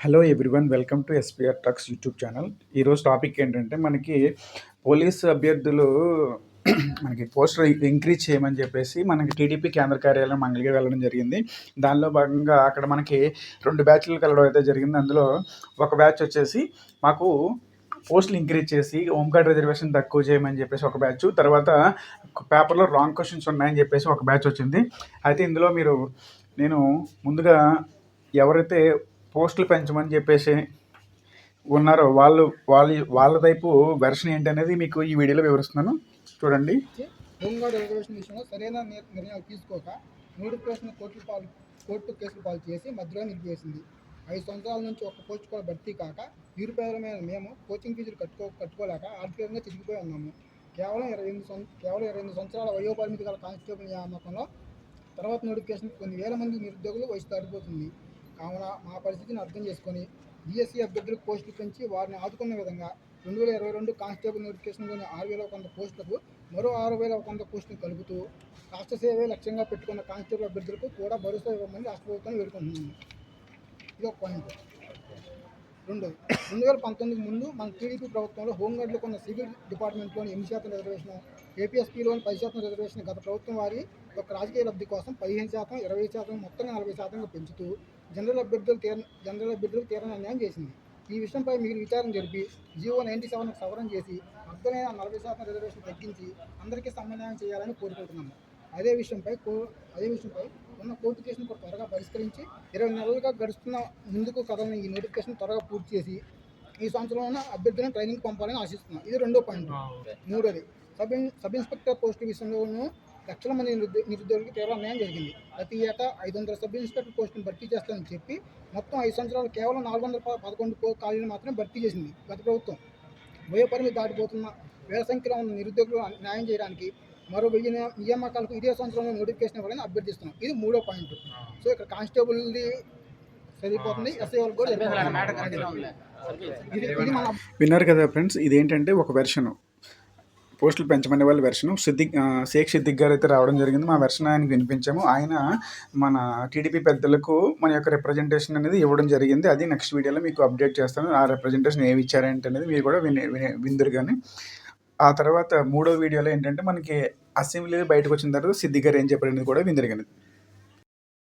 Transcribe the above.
Hello everyone, welcome to SPR trucks YouTube channel. ఈరోజు topic ఏంటంటే మనకి పోలీసు అభ్యర్థులు మనకి పోస్టర్ ఇంక్రీజ్ చేయమని చెప్పేసి మనకి టీడీపీ కేంద్ర కార్యాలయం మంగళగిరి వెళ్ళడం జరిగింది. దానిలో భాగంగా అక్కడ మనకి 2 బ్యాచ్లు కలవడం అయితే జరిగింది. అందులో ఒక బ్యాచ్ వచ్చేసి మాకు పోస్టులు ఇంక్రీజ్ చేసి హోంగార్డ్ రిజర్వేషన్ తక్కువ చేయమని చెప్పేసి ఒక బ్యాచ్, తర్వాత పేపర్లో రాంగ్ క్వశ్చన్స్ ఉన్నాయని చెప్పేసి ఒక బ్యాచ్ వచ్చింది. అయితే ఇందులో నేను ముందుగా ఎవరైతే పోస్టులు పెంచమని చెప్పేసి ఉన్నారో వాళ్ళ వైపు వెర్షన్ ఏంటనేది మీకు ఈ వీడియోలో వివరిస్తున్నాను, చూడండి. హోంగార్డ్ రిజర్వేషన్ విషయంలో సరైన నిర్ణయాలు తీసుకోక నోటిఫికేషన్ కోర్టు కేసులు పాలు చేసి మధ్యలో నిలిపివేసింది. 5 సంవత్సరాల నుంచి ఒక్క పోస్ట్ కూడా భర్తీ కాక నిరుపేదలమైన మేము కోచింగ్ ఫీజులు కట్టుకోలేక ఆర్థికంగా చిరిగిపోయి ఉన్నాము. కేవలం 28 సంవత్సరాల వయోపరిమితి గల కానిస్టేబుల్ నియామకంలో తర్వాత నోటిఫికేషన్ కొన్ని వేల మంది నిరుద్యోగులు వయసు దాటిపోతుంది. కావున మా పరిస్థితిని అర్థం చేసుకొని డిఎస్సీ అభ్యర్థులకు పోస్టులు పెంచి వారిని ఆదుకున్న విధంగా 2022 కానిస్టేబుల్ నోటిఫికేషన్లోని 6,100 పోస్టులకు మరో 6,100 పోస్టులు కలుపుతూ రాష్ట్ర సేవే లక్ష్యంగా పెట్టుకున్న కానిస్టేబుల్ అభ్యర్థులకు కూడా భరోసా ఇవ్వమని రాష్ట్ర ప్రభుత్వాన్ని వేడుకుంటున్నాము. ఇది ఒక పాయింట్. 2019 ముందు మన టీడీపీ ప్రభుత్వంలో హోంగార్డులకు ఉన్న సివిల్ డిపార్ట్మెంట్లోని 8% రిజర్వేషన్, ఏపీఎస్పీలోని 10% రిజర్వేషన్ గత ప్రభుత్వం వారి యొక్క రాజకీయ లబ్ధి కోసం 15%, 20%, మొత్తంగా 40%గా పెంచుతూ జనరల్ అభ్యర్థులకు తీరని అన్యాయం చేసింది. ఈ విషయంపై మీరు విచారణ జరిపి జీవో 97 సవరణ చేసి అర్థమైన 40% రిజర్వేషన్ తగ్గించి అందరికీ సమన్వయం చేయాలని కోరుకుంటున్నాము. అదే విషయంపై ఉన్న కోర్టు కేసును త్వరగా పరిష్కరించి 20 నెలలుగా గడుస్తున్న ముందుకు కదలని ఈ నోటిఫికేషన్ త్వరగా పూర్తి చేసి ఈ సంవత్సరంలో అభ్యర్థులను ట్రైనింగ్ పంపాలని ఆశిస్తున్నాం. ఇది 2వ పాయింట్. 3వది, సబ్ ఇన్స్పెక్టర్ పోస్టు విషయంలోనూ లక్షల మంది నిరుద్యోగులకు తీవ్ర అన్యాయం జరిగింది. ప్రతి ఏటా 500 సబ్ ఇన్స్పెక్టర్ పోస్టును భర్తీ చేస్తానని చెప్పి మొత్తం 5 సంవత్సరాలు కేవలం 411 ఖాళీలు మాత్రమే భర్తీ చేసింది గత ప్రభుత్వం. వయోపరిమితి దాటిపోతున్న వేల సంఖ్యలో ఉన్న నిరుద్యోగులు న్యాయం చేయడానికి మరో 1000 నియామకాలకు ఇదే సంవత్సరంలో నోటిఫికేషన్ ఇవ్వాలని అభ్యర్థిస్తున్నాం. ఇది 3వ పాయింట్. సో ఇక్కడ కానిస్టేబుల్ది సరిపోతుంది, ఎస్ఐ వాళ్ళకి కూడా విన్నారు కదా ఫ్రెండ్స్. ఇదేంటంటే ఒక వెర్షన్, పోస్టులు పెంచమనే వాళ్ళ వెర్షను షేక్ సిద్దిక్ గారు అయితే రావడం జరిగింది. మా వెర్షన్ ఆయనకు వినిపించాము. ఆయన మన టీడీపీ పెద్దలకు మన యొక్క రిప్రజెంటేషన్ అనేది ఇవ్వడం జరిగింది. అది నెక్స్ట్ వీడియోలో మీకు అప్డేట్ చేస్తాను. ఆ రిప్రజెంటేషన్ ఏమి ఇచ్చారంటే అనేది మీరు కూడా విందురు. కానీ ఆ తర్వాత 3వ వీడియోలో ఏంటంటే మనకి అసెంబ్లీ బయటకు వచ్చిన తర్వాత సిద్దిక్ గారు ఏం చెప్పారనేది కూడా విందురు. కానీ